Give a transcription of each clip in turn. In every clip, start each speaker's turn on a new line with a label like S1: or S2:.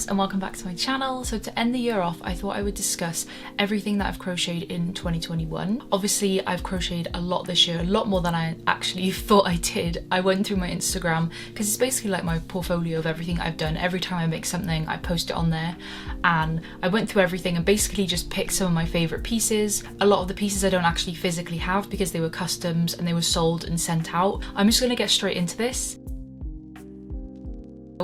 S1: loves, and welcome back to my channel. So to end the year off, I thought I would discuss everything that I've crocheted in 2021. Obviously, I've crocheted a lot this year, a lot more than I actually thought I did. I went through my Instagram because it's basically like my portfolio of everything I've done. Every time I make something, I post it on there, and I went through everything and basically just picked some of my favourite pieces. A lot of the pieces I don't actually physically have because they were customs and they were sold and sent out. I'm just going to get straight into this.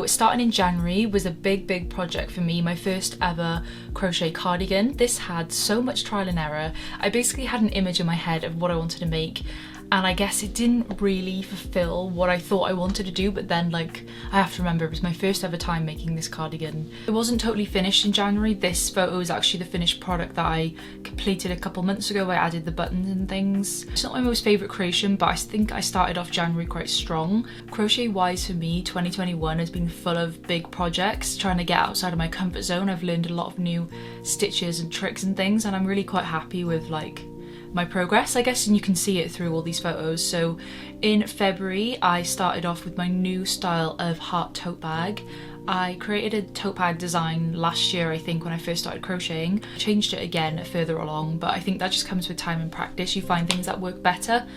S1: Starting in January was a big project for me, my first ever crochet cardigan. This had so much trial and error. I basically had an image in my head of what I wanted to make, and I guess it didn't really fulfill what I thought I wanted to do, but then I have to remember it was my first ever time making this cardigan. It wasn't totally finished in January. This photo is actually the finished product that I completed a couple months ago. I added the buttons and things. It's not my most favourite creation, but I think I started off January quite strong. Crochet wise for me, 2021 has been full of big projects, trying to get outside of my comfort zone. I've learned a lot of new stitches and tricks and things, and I'm really quite happy with my progress, I guess, and you can see it through all these photos. So in February, I started off with my new style of heart tote bag. I created a tote bag design last year, I think, when I first started crocheting. I changed it again further along, but I think that just comes with time and practice. You find things that work better.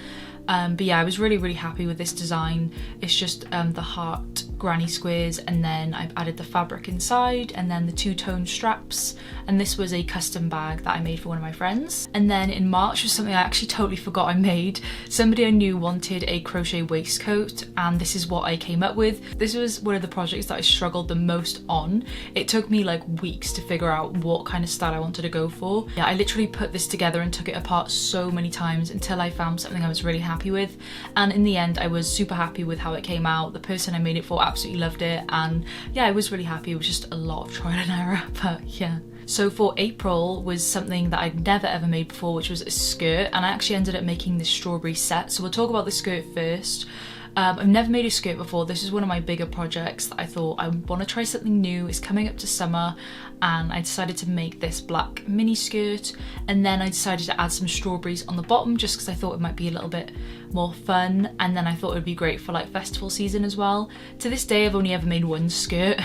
S1: But yeah, I was really happy with this design. It's just the heart granny squares, and then I've added the fabric inside, and then the two-tone straps, and this was a custom bag that I made for one of my friends. And then in March was something I actually totally forgot I made. Somebody I knew wanted a crochet waistcoat, and this is what I came up with. This was one of the projects that I struggled the most on. It took me weeks to figure out what kind of style I wanted to go for. Yeah, I literally put this together and took it apart so many times until I found something I was really happy with, and in the end I was super happy with how it came out. The person I made it for absolutely loved it, and yeah, I was really happy. It was just a lot of trial and error, but yeah. So for April was something that I'd never ever made before, which was a skirt, and I actually ended up making this strawberry set. So we'll talk about the skirt first. I've never made a skirt before. This is one of my bigger projects that I thought I want to try something new. It's coming up to summer, and I decided to make this black mini skirt, and then I decided to add some strawberries on the bottom just because I thought it might be a little bit more fun, and then I thought it would be great for festival season as well. To this day I've only ever made one skirt.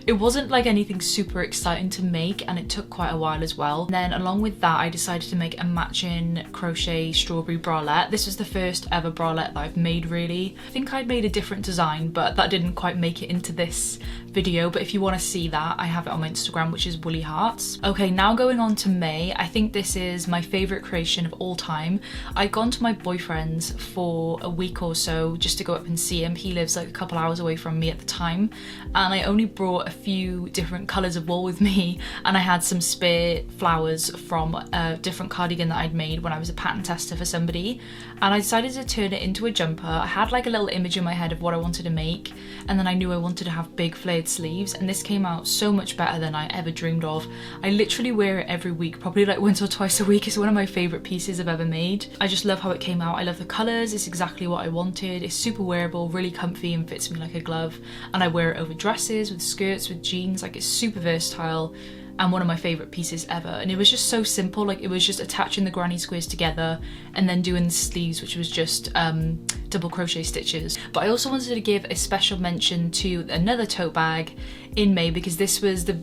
S1: It wasn't anything super exciting to make, and it took quite a while as well. And then along with that, I decided to make a matching crochet strawberry bralette. This was the first ever bralette that I've made, really. I think I'd made a different design, but that didn't quite make it into this video. But if you want to see that, I have it on my Instagram, which is Woolly Hearts. Okay, now going on to May. I think this is my favourite creation of all time. I'd gone to my boyfriend's for a week or so just to go up and see him. He lives a couple hours away from me at the time, and I only brought a few different colours of wool with me, and I had some spare flowers from a different cardigan that I'd made when I was a pattern tester for somebody, and I decided to turn it into a jumper. I had a little image in my head of what I wanted to make, and then I knew I wanted to have big flared sleeves, and this came out so much better than I ever dreamed of. I literally wear it every week, probably once or twice a week. It's one of my favourite pieces I've ever made. I just love how it came out. I love the colours. It's exactly what I wanted. It's super wearable, really comfy, and fits me like a glove, and I wear it over dresses, with skirts, with jeans. It's super versatile and one of my favourite pieces ever. And it was just so simple. It was just attaching the granny squares together and then doing the sleeves, which was just double crochet stitches. But I also wanted to give a special mention to another tote bag in May, because this was the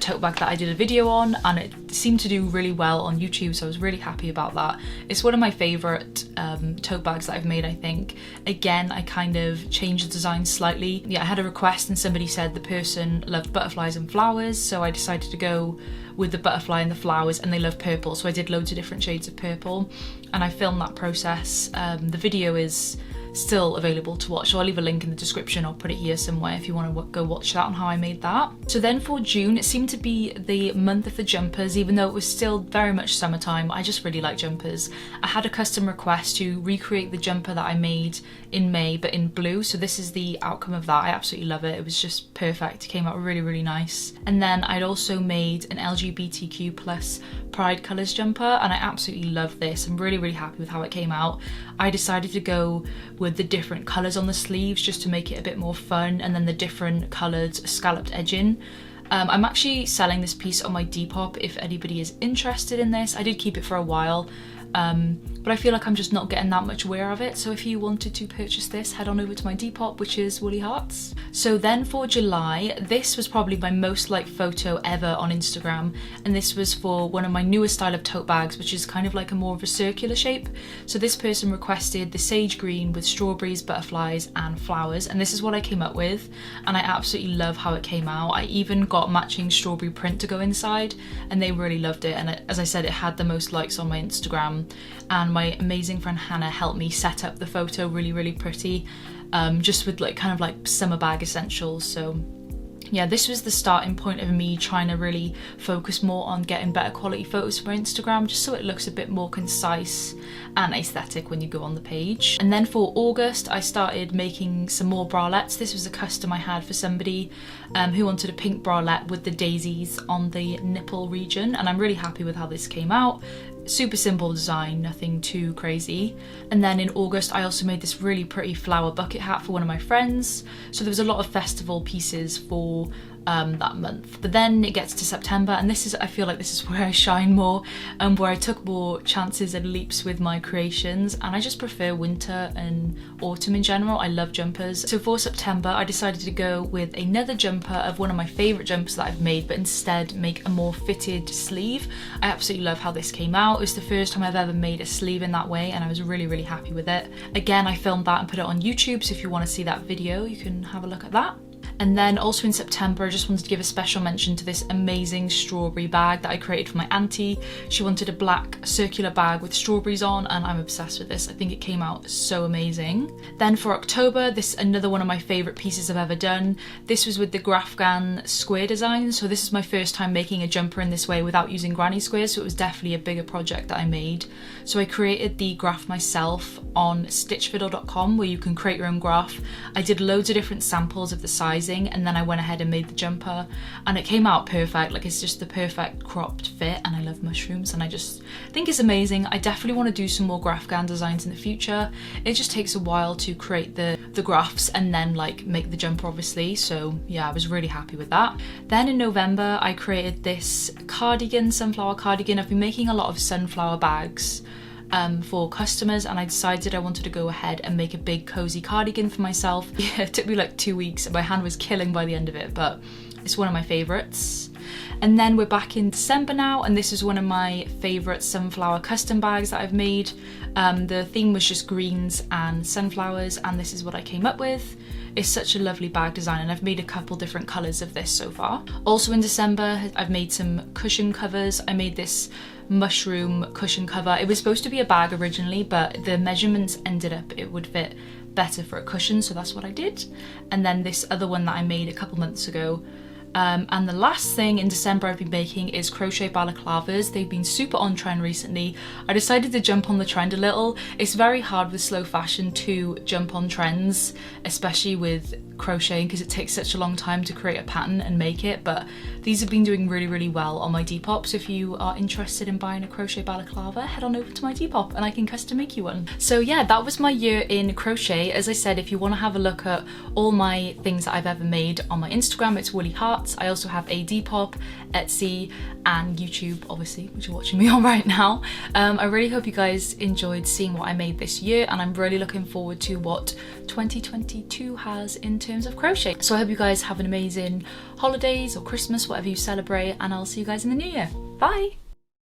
S1: tote bag that I did a video on, and it seemed to do really well on YouTube, so I was really happy about that. It's one of my favourite tote bags that I've made, I think. Again, I kind of changed the design slightly. Yeah, I had a request and somebody said the person loved butterflies and flowers, so I decided to go with the butterfly and the flowers, and they love purple, so I did loads of different shades of purple, and I filmed that process. The video is still available to watch, so I'll leave a link in the description. I'll put it here somewhere if you want to go watch that on how I made that. So then for June, it seemed to be the month of the jumpers, even though it was still very much summertime. I just really like jumpers. I had a custom request to recreate the jumper that I made in May, but in blue, so this is the outcome of that. I absolutely love it. It was just perfect. It came out really nice. And then I'd also made an LGBTQ plus pride colours jumper, and I absolutely love this. I'm really happy with how it came out. I decided to go with the different colours on the sleeves just to make it a bit more fun, and then the different coloured scalloped edging. I'm actually selling this piece on my Depop if anybody is interested in this. I did keep it for a while. but I feel like I'm just not getting that much wear of it. So if you wanted to purchase this, head on over to my Depop, which is Woolly Hearts. So then for July, this was probably my most liked photo ever on Instagram, and this was for one of my newest style of tote bags, which is kind of like a more of a circular shape. So this person requested the sage green with strawberries, butterflies and flowers, and this is what I came up with, and I absolutely love how it came out. I even got matching strawberry print to go inside, and they really loved it. And as I said, it had the most likes on my Instagram, and my amazing friend Hannah helped me set up the photo really pretty, just with like kind of like summer bag essentials. So yeah, this was the starting point of me trying to really focus more on getting better quality photos for Instagram, just so it looks a bit more concise and aesthetic when you go on the page. And then for August, I started making some more bralettes. This was a custom I had for somebody who wanted a pink bralette with the daisies on the nipple region, and I'm really happy with how this came out. Super simple design, nothing too crazy. And then in August, I also made this really pretty flower bucket hat for one of my friends. So there was a lot of festival pieces for that month. But then it gets to September, and I feel like this is where I shine more, where I took more chances and leaps with my creations, and I just prefer winter and autumn in general. I love jumpers. So for September, I decided to go with another jumper of one of my favourite jumpers that I've made, but instead make a more fitted sleeve. I absolutely love how this came out. It was the first time I've ever made a sleeve in that way, and I was really happy with it. Again, I filmed that and put it on YouTube, so if you want to see that video, you can have a look at that. And then also in September, I just wanted to give a special mention to this amazing strawberry bag that I created for my auntie. She wanted a black circular bag with strawberries on, and I'm obsessed with this. I think it came out so amazing. Then for October, this is another one of my favourite pieces I've ever done. This was with the Grafgan square design. So this is my first time making a jumper in this way without using granny squares, so it was definitely a bigger project that I made. So I created the graph myself on stitchfiddle.com, where you can create your own graph. I did loads of different samples of the sizing, and then I went ahead and made the jumper, and it came out perfect. Like, it's just the perfect cropped fit, and I love mushrooms, and I just think it's amazing. I definitely want to do some more Grafgan designs in the future. It just takes a while to create the graphs and then like make the jumper, obviously. So yeah, I was really happy with that. Then in November, I created this cardigan, sunflower cardigan. I've been making a lot of sunflower bags for customers, and I decided I wanted to go ahead and make a big cozy cardigan for myself. Yeah, it took me like 2 weeks, and my hand was killing by the end of it, but it's one of my favourites. And then we're back in December now, and this is one of my favourite sunflower custom bags that I've made. The theme was just greens and sunflowers, and this is what I came up with. It's such a lovely bag design, and I've made a couple different colours of this so far. Also in December, I've made some cushion covers. I made this mushroom cushion cover. It was supposed to be a bag originally, but the measurements ended up it would fit better for a cushion, so that's what I did. And then this other one that I made a couple months ago. And the last thing in December I've been making is crochet balaclavas. They've been super on trend recently. I decided to jump on the trend a little. It's very hard with slow fashion to jump on trends, especially with crocheting, because it takes such a long time to create a pattern and make it, but these have been doing really well on my Depop. So if you are interested in buying a crochet balaclava, head on over to my Depop and I can custom make you one. So yeah, that was my year in crochet. As I said, if you want to have a look at all my things that I've ever made on my Instagram, it's Woolly Hearts. I also have a Depop, Etsy and YouTube, obviously, which you're watching me on right now. I really hope you guys enjoyed seeing what I made this year, and I'm really looking forward to what 2022 has in terms of crochet. So I hope you guys have an amazing holidays or Christmas, whatever you celebrate, and I'll see you guys in the new year. Bye!